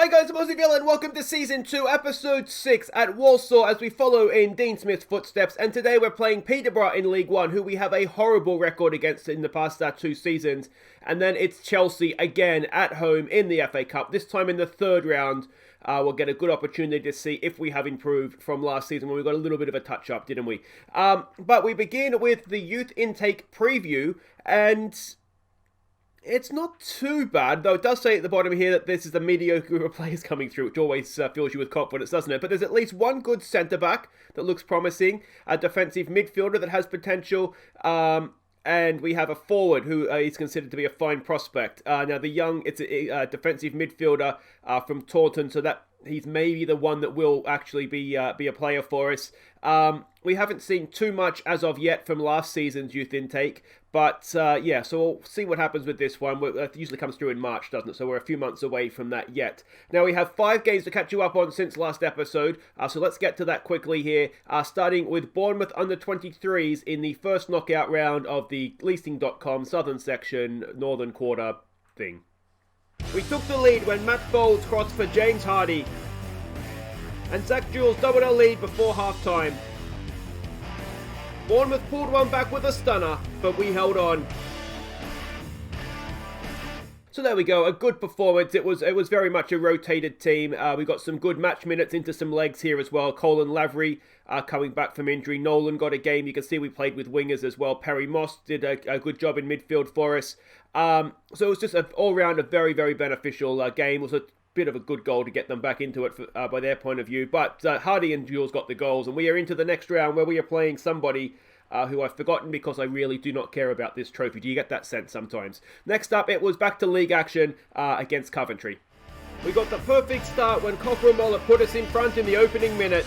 Hi guys, I'm Aussie and welcome to Season 2, Episode 6 at Walsall as we follow in Dean Smith's footsteps. And today we're playing Peterborough in League 1, who we have a horrible record against in the past 2 seasons. And then it's Chelsea again at home in the FA Cup, this time in the third round. We'll get a good opportunity to see if we have improved from last season when we got a little bit of a touch-up, didn't we? But we begin with the youth intake preview, and it's not too bad, though it does say at the bottom here that this is a mediocre group of players coming through, which always fills you with confidence, doesn't it? But there's at least one good centre-back that looks promising, a defensive midfielder that has potential, and we have a forward who is considered to be a fine prospect. Now, it's a defensive midfielder from Taunton, so that he's maybe the one that will actually be a player for us. We haven't seen too much as of yet from last season's youth intake, but so we'll see what happens with this one. It usually comes through in March, doesn't it? So we're a few months away from that yet. Now, we have 5 games to catch you up on since last episode, so let's get to that quickly here, starting with Bournemouth under-23s in the first knockout round of the leasing.com Southern Section Northern Quarter thing. We took the lead when Matt Bowles crossed for James Hardy, and Zach Jules doubled our lead before half-time. Bournemouth pulled one back with a stunner, but we held on. So there we go, a good performance. It was very much a rotated team. We got some good match minutes into some legs here as well. Colin Lavery coming back from injury. Nolan got a game. You can see we played with wingers as well. Perry Moss did a good job in midfield for us. So it was just all-round a very, very beneficial game. It was a bit of a good goal to get them back into it by their point of view. But Hardy and Jules got the goals, and we are into the next round where we are playing somebody who I've forgotten because I really do not care about this trophy. Do you get that sense sometimes? Next up, it was back to league action against Coventry. We got the perfect start when Cockerell Mollett put us in front in the opening minute,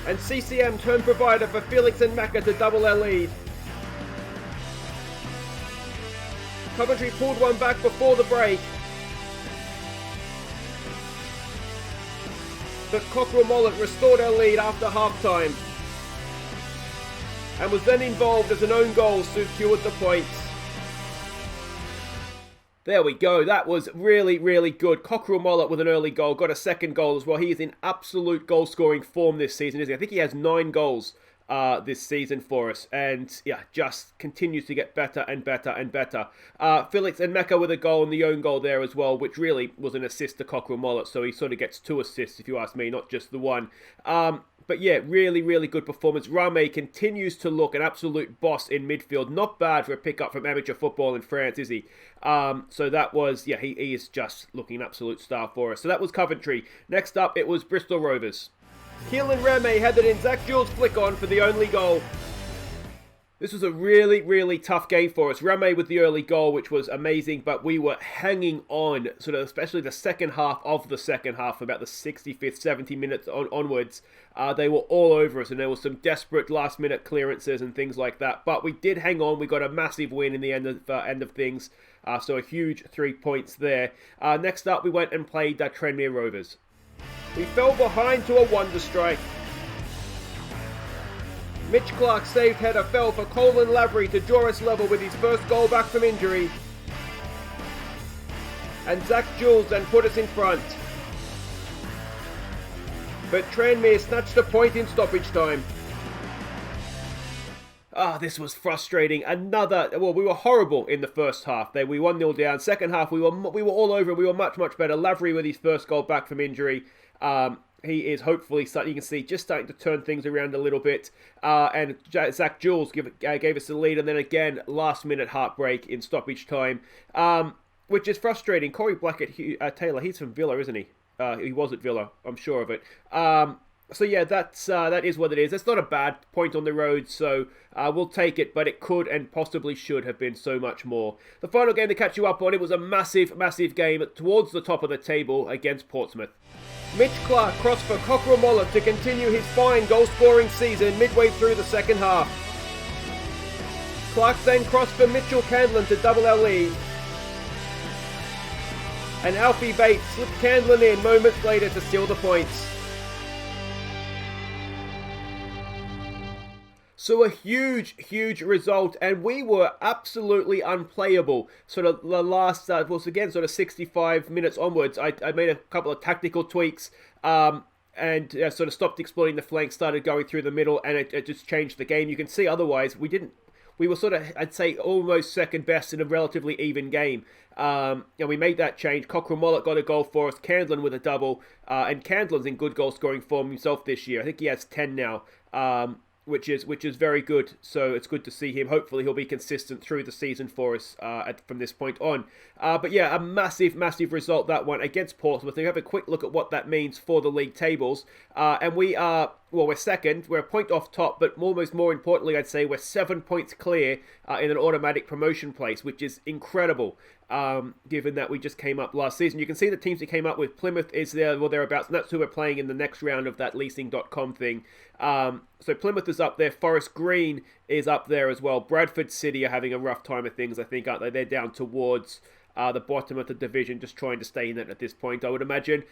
and CCM turned provider for Felix and Macca to double our lead. Coventry pulled one back before the break, but Cockerell Mollett restored our lead after half-time and was then involved as an own goal secured the points. There we go, that was really, really good. Cockerell Mollett with an early goal, got a second goal as well. He is in absolute goal-scoring form this season, isn't he? I think he has 9 goals this season for us, and just continues to get better and better and better. Felix and Mecca with a goal and the own goal there as well, which really was an assist to Cockerell Mollett, so he sort of gets 2 assists if you ask me, not just the one. But yeah, really, really good performance. Rame continues to look an absolute boss in midfield. Not bad for a pickup from amateur football in France, is he? So that was, he is just looking an absolute star for us. So that was Coventry. Next up, it was Bristol Rovers. Keelan Rame headed in Zach Jules' flick on for the only goal. This was a really, really tough game for us. Rame with the early goal, which was amazing, but we were hanging on, sort of, especially the second half of the second half, about the 65th, 70 minutes onwards. They were all over us, and there were some desperate last-minute clearances and things like that. But we did hang on. We got a massive win in the end of things, so a huge 3 points there. Next up, we went and played Tranmere Rovers. We fell behind to a wonder strike. Mitch Clark's saved header fell for Colin Lavery to draw us level with his first goal back from injury. And Zach Jules then put us in front. But Tranmere snatched a point in stoppage time. This was frustrating. We were horrible in the first half. We 1-0 down. Second half, we were all over. We were much, much better. Lavery with his first goal back from injury. He is hopefully starting, you can see, just starting to turn things around a little bit. And Zach Jules gave us the lead. And then again, last-minute heartbreak in stoppage time, which is frustrating. Corey Blackett-Taylor, he's from Villa, isn't he? He was at Villa, I'm sure of it. So yeah, that is what it is. It's not a bad point on the road, so we'll take it, but it could and possibly should have been so much more. The final game to catch you up on, it was a massive, massive game towards the top of the table against Portsmouth. Mitch Clark crossed for Cockerell Mollett to continue his fine goal-scoring season midway through the second half. Clark then crossed for Mitchell Candlin to double our lead. And Alfie Bates slipped Candlin in moments later to seal the points. So a huge result, and we were absolutely unplayable. Sort of the last, again, sort of 65 minutes onwards, I made a couple of tactical tweaks, and sort of stopped exploiting the flank, started going through the middle, and it just changed the game. You can see otherwise, we were sort of, I'd say, almost second best in a relatively even game. And we made that change. Cockrell Mollett got a goal for us, Candlin with a double, and Candlin's in good goal scoring form himself this year. I think he has 10 now. Which is very good. So it's good to see him. Hopefully he'll be consistent through the season for us from this point on. But yeah, a massive result, that one against Portsmouth. We have a quick look at what that means for the league tables. And we are, well, we're second. We're a point off top, but almost more importantly, I'd say we're 7 points clear in an automatic promotion place, which is incredible. Given that we just came up last season. You can see the teams we came up with. Plymouth is there or thereabouts, and that's who we're playing in the next round of that leasing.com thing. So Plymouth is up there. Forest Green is up there as well. Bradford City are having a rough time of things, I think, aren't they? They're down towards the bottom of the division, just trying to stay in it at this point, I would imagine.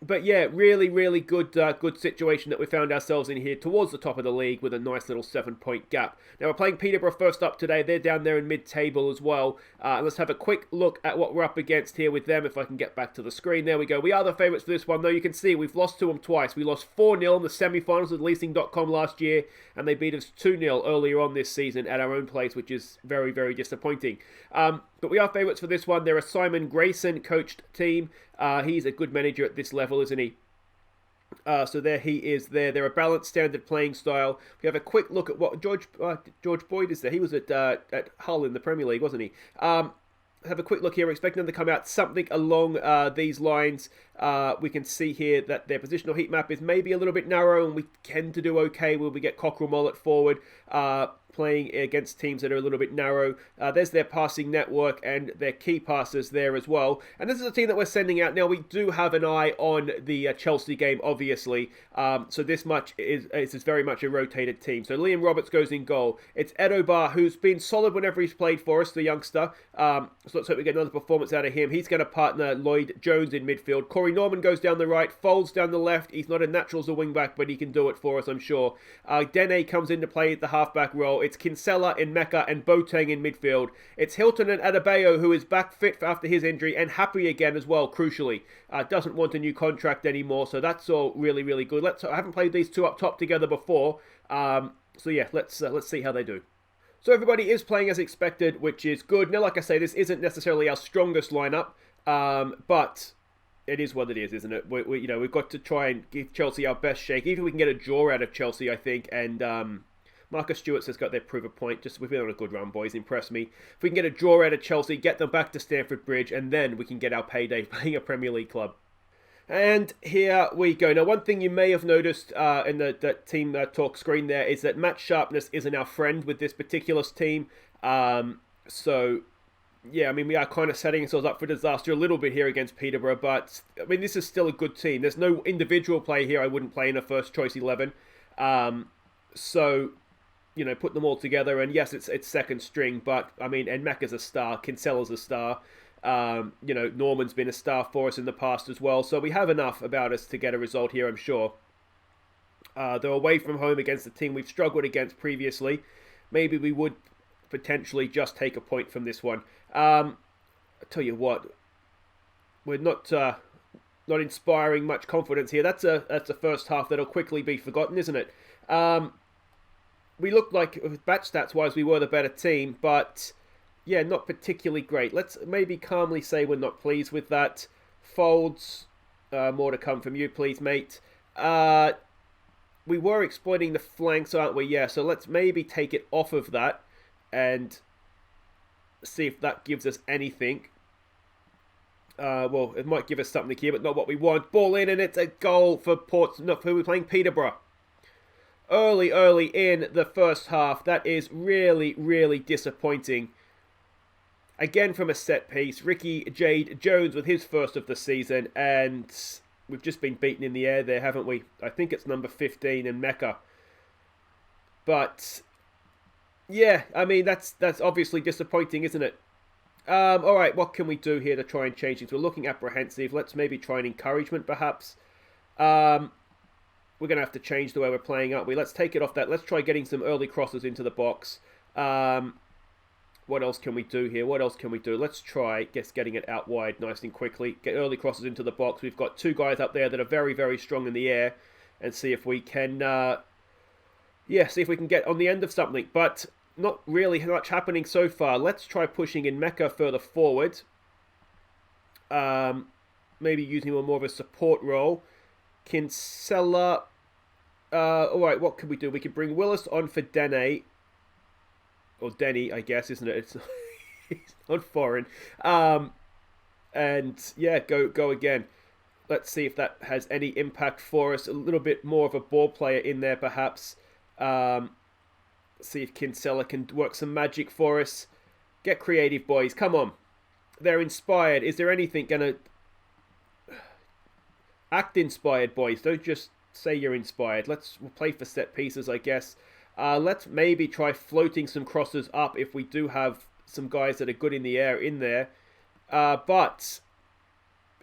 But yeah, really good situation that we found ourselves in here towards the top of the league with a nice little 7-point gap. Now we're playing Peterborough first up today. They're down there in mid-table as well. Let's have a quick look at what we're up against here with them, if I can get back to the screen. There we go. We are the favourites for this one, though. You can see we've lost to them twice. We lost 4-0 in the semi-finals with leasing.com last year, and they beat us 2-0 earlier on this season at our own place, which is very disappointing. But we are favourites for this one. They're a Simon Grayson coached team. He's a good manager at this level, isn't he? So there he is there. They're a balanced standard playing style. We have a quick look at what George Boyd is there. He was at Hull in the Premier League, wasn't he? Have a quick look here. We're expecting them to come out something along these lines. We can see here that their positional heat map is maybe a little bit narrow, and we tend to do okay when we get Cockrell Mollett forward, playing against teams that are a little bit narrow. There's their passing network and their key passes there as well. And this is a team that we're sending out. Now, we do have an eye on the Chelsea game, obviously. So this much is very much a rotated team. So Liam Roberts goes in goal. It's Adobe, who's been solid whenever he's played for us, the youngster. So let's hope we get another performance out of him. He's going to partner Lloyd Jones in midfield. Corey Norman goes down the right, Folds down the left. He's not a natural as a wing-back, but he can do it for us, I'm sure. Dene comes in to play the half-back role. It's Kinsella in Mecca and Boateng in midfield. It's Hilton and Adebayo, who is back fit after his injury and happy again as well, crucially. Doesn't want a new contract anymore, so that's all really good. I haven't played these two up top together before, so yeah, let's see how they do. So everybody is playing as expected, which is good. Now, like I say, this isn't necessarily our strongest lineup, but it is what it is, isn't it? We've got to try and give Chelsea our best shake. Even if we can get a draw out of Chelsea, I think, and Marcus Stewart has got their prove a point. We've been on a good run, boys. Impress me. If we can get a draw out of Chelsea, get them back to Stamford Bridge, and then we can get our payday playing a Premier League club. And here we go. Now, one thing you may have noticed in the team talk screen there is that match sharpness isn't our friend with this particular team. So, yeah, I mean, we are kind of setting ourselves up for disaster a little bit here against Peterborough, but, I mean, this is still a good team. There's no individual play here I wouldn't play in a first choice 11. So, put them all together, and yes, it's second string, but, I mean, and Mac is a star, Kinsella's a star. Norman's been a star for us in the past as well, so we have enough about us to get a result here, I'm sure. They're away from home against the team we've struggled against previously. Maybe we would potentially just take a point from this one. I tell you what, we're not inspiring much confidence here. That's a first half that'll quickly be forgotten, isn't it? We looked like, batch stats wise, we were the better team, but yeah, not particularly great. Let's maybe calmly say we're not pleased with that. Folds, more to come from you, please, mate. We were exploiting the flanks, aren't we? Yeah, so let's maybe take it off of that and see if that gives us anything. Well, it might give us something here, but not what we want. Ball in, and it's a goal for Portsmouth. Who are we playing? Peterborough. Early in the first half. That is really disappointing. Again from a set piece. Ricky Jade Jones with his first of the season, and we've just been beaten in the air there, haven't we? I think it's number 15 in Mecca. But yeah, I mean, that's obviously disappointing, isn't it? Alright, what can we do here to try and change things? We're looking apprehensive. Let's maybe try an encouragement, perhaps. we're going to have to change the way we're playing, aren't we? Let's take it off that. Let's try getting some early crosses into the box. What else can we do here? What else can we do? Let's try getting it out wide nice and quickly. Get early crosses into the box. We've got two guys up there that are very, very strong in the air. And see if we can, see if we can get on the end of something. But not really much happening so far. Let's try pushing in Mecca further forward. Maybe using him more of a support role. Kinsella. Alright, what can we do? We can bring Willis on for Dene. Or Denny, I guess, isn't it? It's not foreign. And yeah, go again. Let's see if that has any impact for us. A little bit more of a ball player in there, perhaps. See if Kinsella can work some magic for us. Get creative, boys. Come on. They're inspired. Is there anything going to... Act inspired, boys. Don't just say you're inspired. We'll play for set pieces, I guess. Let's maybe try floating some crosses up if we do have some guys that are good in the air in there. But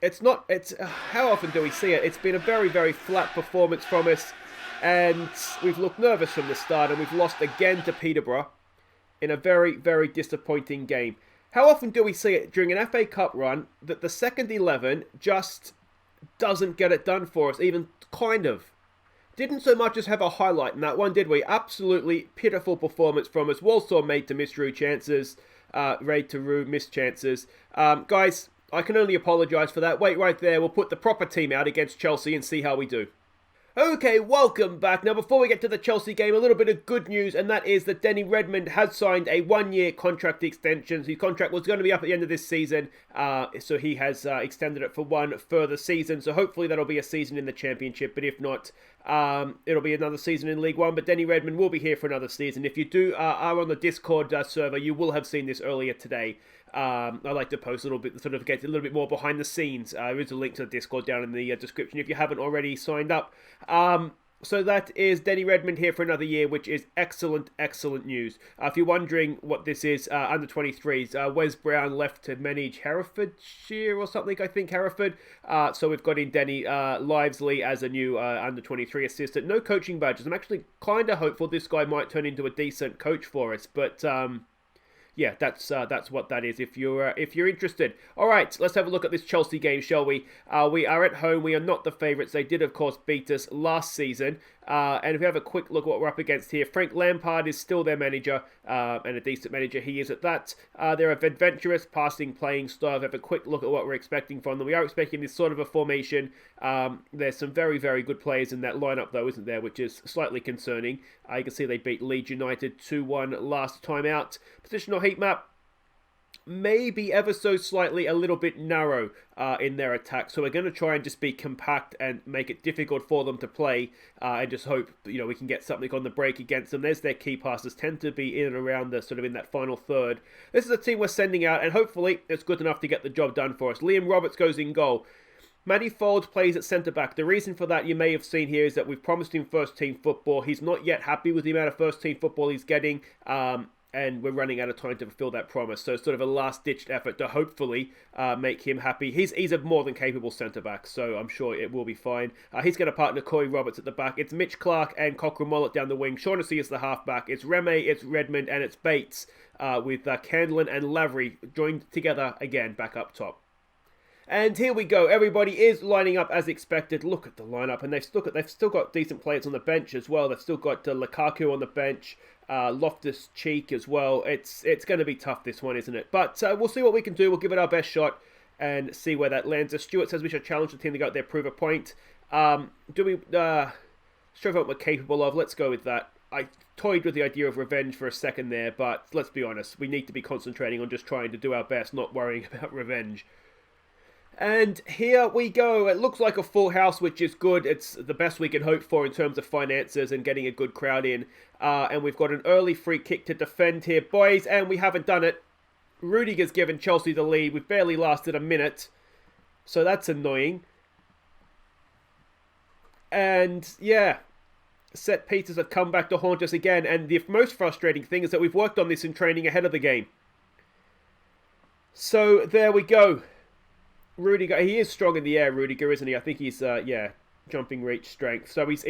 how often do we see it? It's been a very, very flat performance from us. And we've looked nervous from the start, and we've lost again to Peterborough in a very, very disappointing game. How often do we see it during an FA Cup run that the second 11 just doesn't get it done for us, even kind of? Didn't so much as have a highlight in that one, did we? Absolutely pitiful performance from us. Walsall made to miss Rue chances. Raid to Rue missed chances. Guys, I can only apologise for that. Wait right there. We'll put the proper team out against Chelsea and see how we do. Okay, welcome back. Now, before we get to the Chelsea game, a little bit of good news, and that is that Denny Redmond has signed a one-year contract extension. His contract was going to be up at the end of this season, so he has extended it for one further season. So hopefully that'll be a season in the Championship, but if not, it'll be another season in League One. But Denny Redmond will be here for another season. If you are on the Discord server, you will have seen this earlier today. I like to post a little bit, sort of get a little bit more behind the scenes. There is a link to the Discord down in the description if you haven't already signed up. So that is Denny Redmond here for another year, which is excellent, excellent news. If you're wondering what this is, under 23s, Wes Brown left to manage Herefordshire or something, I think, Hereford. So we've got in Denny Livesley as a new under 23 assistant. No coaching badges. I'm actually kind of hopeful this guy might turn into a decent coach for us, but... yeah, that's what that is. If you're interested, all right. Let's have a look at this Chelsea game, shall we? We are at home. We are not the favourites. They did, of course, beat us last season. And if we have a quick look at what we're up against here, Frank Lampard is still their manager, and a decent manager he is at that. They're an adventurous, passing, playing style. Have a quick look at what we're expecting from them. We are expecting this sort of a formation. There's some very, very good players in that lineup, though, isn't there? Which is slightly concerning. You can see they beat Leeds United 2-1 last time out. Positional heat map. Maybe ever so slightly a little bit narrow in their attack. So we're going to try and just be compact and make it difficult for them to play and just hope, we can get something on the break against them. There's their key passes, tend to be in and around the sort of in that final third. This is a team we're sending out, and hopefully it's good enough to get the job done for us. Liam Roberts goes in goal. Matty Folds plays at centre-back. The reason for that you may have seen here is that we've promised him first-team football. He's not yet happy with the amount of first-team football he's getting. And we're running out of time to fulfill that promise. So it's sort of a last-ditched effort to hopefully make him happy. He's a more than capable centre-back, so I'm sure it will be fine. He's going to partner Corey Roberts at the back. It's Mitch Clark and Cochrane Mollett down the wing. Shaughnessy is the half-back. It's Reme, it's Redmond, and it's Bates with Candlin and Lavery joined together again back up top. And here we go. Everybody is lining up as expected. Look at the lineup, and they've still got decent players on the bench as well. They've still got Lukaku on the bench, Loftus-Cheek as well. It's going to be tough, this one, isn't it? But we'll see what we can do. We'll give it our best shot and see where that lands us. Stuart says we should challenge the team to go out there, prove a point. Do we show what we're capable of? Let's go with that. I toyed with the idea of revenge for a second there, but let's be honest. We need to be concentrating on just trying to do our best, not worrying about revenge. And here we go. It looks like a full house, which is good. It's the best we can hope for in terms of finances and getting a good crowd in. And we've got an early free kick to defend here, boys, and we haven't done it. Rudiger's given Chelsea the lead. We've barely lasted a minute, so that's annoying. And yeah, set pieces have come back to haunt us again. And the most frustrating thing is that we've worked on this in training ahead of the game. So there we go. Rudiger, he is strong in the air, Rudiger, isn't he? I think he's, yeah. jumping reach, strength. So he's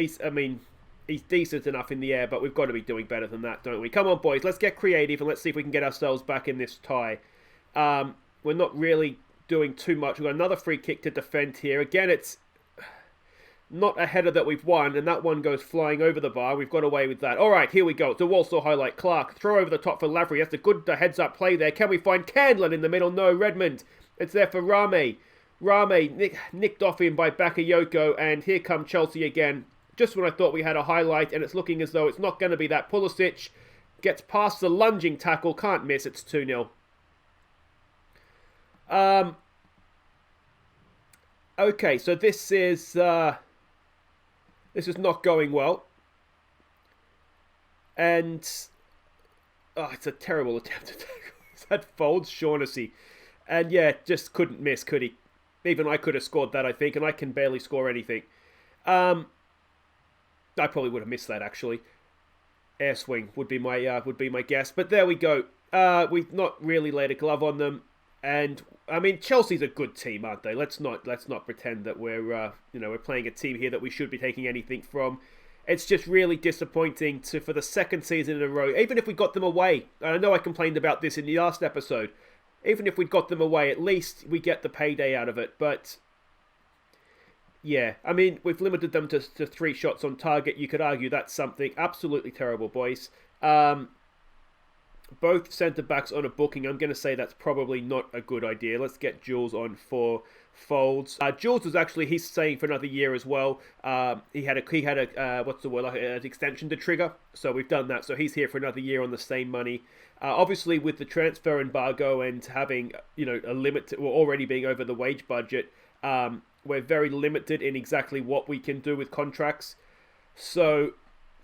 decent enough in the air, but we've got to be doing better than that, don't we? Come on, boys, let's get creative and let's see if we can get ourselves back in this tie. We're not really doing too much. We've got another free kick to defend here. Again, it's not a header that we've won, and that one goes flying over the bar. We've got away with that. All right, here we go. It's a Walsall highlight. Clark, throw over the top for Lavery. That's a good heads-up play there. Can we find Candlin in the middle? No, Redmond. It's there for Rame. Rame nicked off him by Bakayoko, and here come Chelsea again. Just when I thought we had a highlight, and it's looking as though it's not going to be that. Pulisic gets past the lunging tackle. Can't miss. It's 2-0. Okay, so this is not going well. And it's a terrible attempt to tackle. That folds Shaughnessy. And yeah, just couldn't miss, could he? Even I could have scored that, I think, and I can barely score anything. I probably would have missed that, actually. Air swing would be my guess. But there we go. We've not really laid a glove on them. And I mean, Chelsea's a good team, aren't they? Let's not pretend that we're playing a team here that we should be taking anything from. It's just really disappointing for the second season in a row. Even if we got them away, and I know I complained about this in the last episode. Even if we'd got them away, at least we get the payday out of it. But yeah, I mean, we've limited them to 3 shots on target. You could argue that's something absolutely terrible, boys. Both centre-backs on a booking. I'm going to say that's probably not a good idea. Let's get Jules on for Folds. Jules was actually, he's staying for another year as well. He had an extension to trigger. So we've done that. So he's here for another year on the same money. Obviously, with the transfer embargo and having, a limit, we're already being over the wage budget, we're very limited in exactly what we can do with contracts. So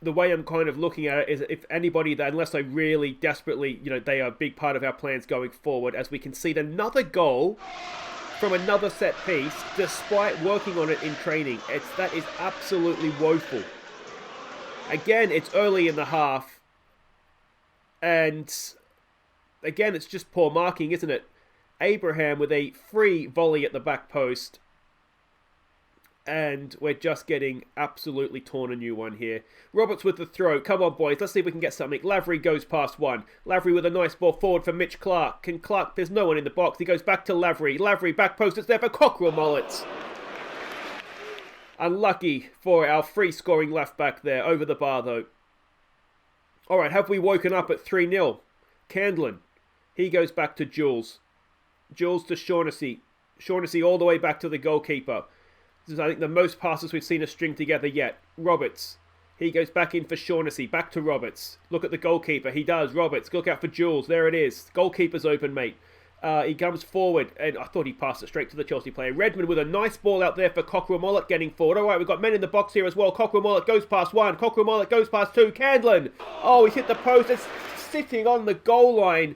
the way I'm kind of looking at it is if anybody that, unless I really desperately, they are a big part of our plans going forward, as we concede another goal from another set piece, despite working on it in training. That is absolutely woeful. Again, it's early in the half. And again, it's just poor marking, isn't it? Abraham with a free volley at the back post. And we're just getting absolutely torn a new one here. Roberts with the throw. Come on, boys. Let's see if we can get something. Lavery goes past one. Lavery with a nice ball forward for Mitch Clark. There's no one in the box. He goes back to Lavery. Lavery, back post. It's there for Cockrell Mullets. Unlucky for our free scoring left back there. Over the bar, though. All right, have we woken up at 3-0? Candlin. He goes back to Jules. Jules to Shaughnessy. Shaughnessy all the way back to the goalkeeper. This is, I think, the most passes we've seen us string together yet. Roberts. He goes back in for Shaughnessy. Back to Roberts. Look at the goalkeeper. He does. Roberts. Look out for Jules. There it is. Goalkeeper's open, mate. He comes forward. And I thought he passed it straight to the Chelsea player. Redmond with a nice ball out there for Cockrell Mullet getting forward. All right, we've got men in the box here as well. Cockrell Mullet goes past one. Cockrell Mullet goes past two. Candlin. Oh, he's hit the post. It's sitting on the goal line.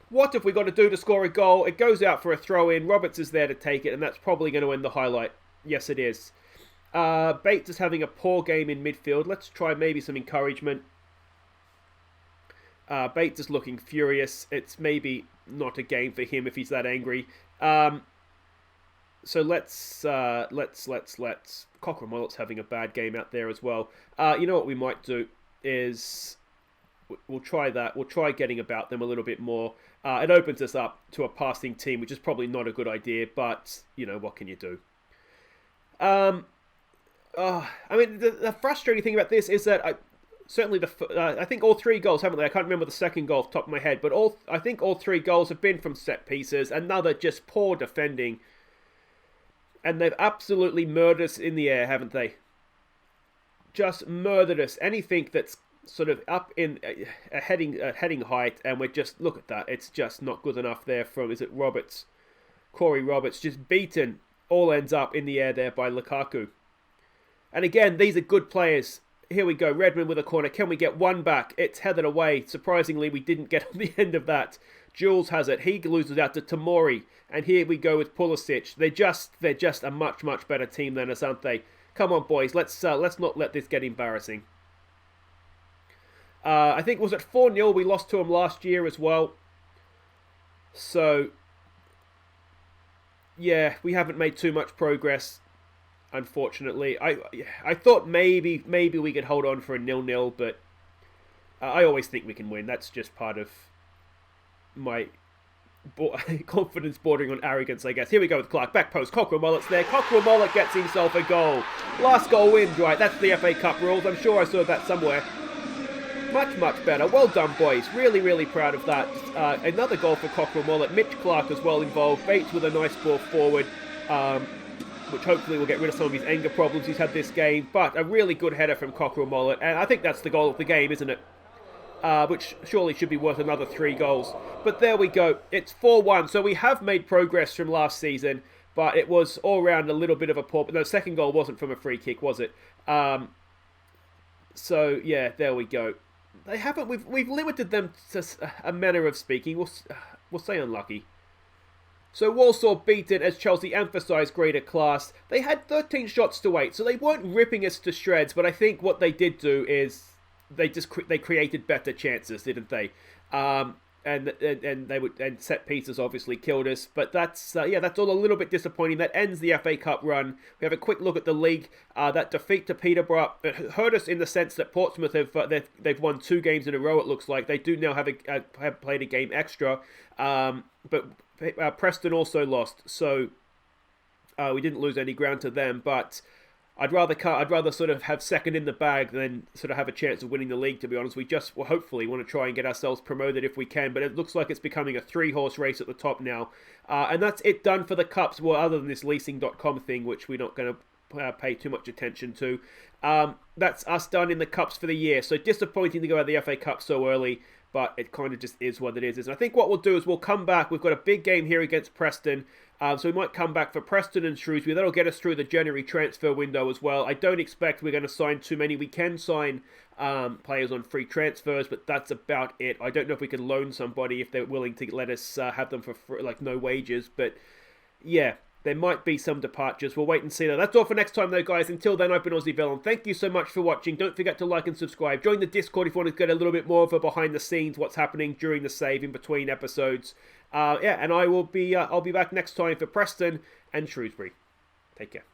What have we got to do to score a goal? It goes out for a throw-in. Roberts is there to take it, and that's probably going to end the highlight. Yes, it is. Bates is having a poor game in midfield. Let's try maybe some encouragement. Bates is looking furious. It's maybe not a game for him if he's that angry. So let's. Cochrane Mullet's having a bad game out there as well. You know what we might do is we'll try that. We'll try getting about them a little bit more. It opens us up to a passing team, which is probably not a good idea, but what can you do? I mean, the frustrating thing about this is that I think all 3 goals, haven't they? I can't remember the second goal off the top of my head, but I think all 3 goals have been from set pieces. Another just poor defending. And they've absolutely murdered us in the air, haven't they? Just murdered us. Anything that's sort of up in a heading height, and we're just, look at that. It's just not good enough there from, is it Roberts? Corey Roberts, just beaten. All ends up in the air there by Lukaku. And again, these are good players. Here we go. Redmond with a corner. Can we get one back? It's headed away. Surprisingly, we didn't get on the end of that. Jules has it. He loses out to Tamori. And here we go with Pulisic. They're just a much, much better team than us, aren't they? Come on, boys. Let's not let this get embarrassing. I think, was it 4-0? We lost to them last year as well. So yeah, we haven't made too much progress. unfortunately. I thought maybe we could hold on for a 0-0, but I always think we can win. That's just part of my confidence bordering on arrogance, I guess. Here we go with Clark. Back post. Cockerell Mullet's there. Cockerell Mullet gets himself a goal. Last goal wins, right? That's the FA Cup rules. I'm sure I saw that somewhere. Much better. Well done, boys. Really proud of that. Another goal for Cockerell Mullet. Mitch Clark as well involved. Bates with a nice ball forward, which hopefully will get rid of some of his anger problems he's had this game. But a really good header from Cockerell Mullet. And I think that's the goal of the game, isn't it? Which surely should be worth another 3 goals. But there we go. It's 4-1. So we have made progress from last season. But it was all round a little bit of a poor... No, second goal wasn't from a free kick, was it? So, yeah, there we go. They haven't. We've limited them to a manner of speaking. We'll say unlucky. So Walsall beaten as Chelsea emphasised greater class. They had 13 shots to 8, so they weren't ripping us to shreds. But I think what they did do is they created better chances, didn't they? And set pieces obviously killed us. But that's all a little bit disappointing. That ends the FA Cup run. We have a quick look at the league. That defeat to Peterborough, it hurt us in the sense that Portsmouth they've won 2 games in a row. It looks like they do now have played a game extra. But Preston also lost, so we didn't lose any ground to them. But I'd rather sort of have second in the bag than sort of have a chance of winning the league, to be honest. We just hopefully want to try and get ourselves promoted if we can, but it looks like it's becoming a 3-horse race at the top now. And that's it done for the Cups, well, other than this leasing.com thing, which we're not going to pay too much attention to. That's us done in the Cups for the year. So disappointing to go out of the FA Cup so early, but it kind of just is what it is. And I think what we'll do is we'll come back. We've got a big game here against Preston. So we might come back for Preston and Shrewsbury. That'll get us through the January transfer window as well. I don't expect we're going to sign too many. We can sign players on free transfers, but that's about it. I don't know if we can loan somebody if they're willing to let us have them for free, like no wages. But yeah, there might be some departures. We'll wait and see. That's all for next time though, guys. Until then, I've been Aussie Villain. Thank you so much for watching. Don't forget to like and subscribe. Join the Discord if you want to get a little bit more of a behind the scenes, what's happening during the save in between episodes. And I'll be back next time for Preston and Shrewsbury. Take care.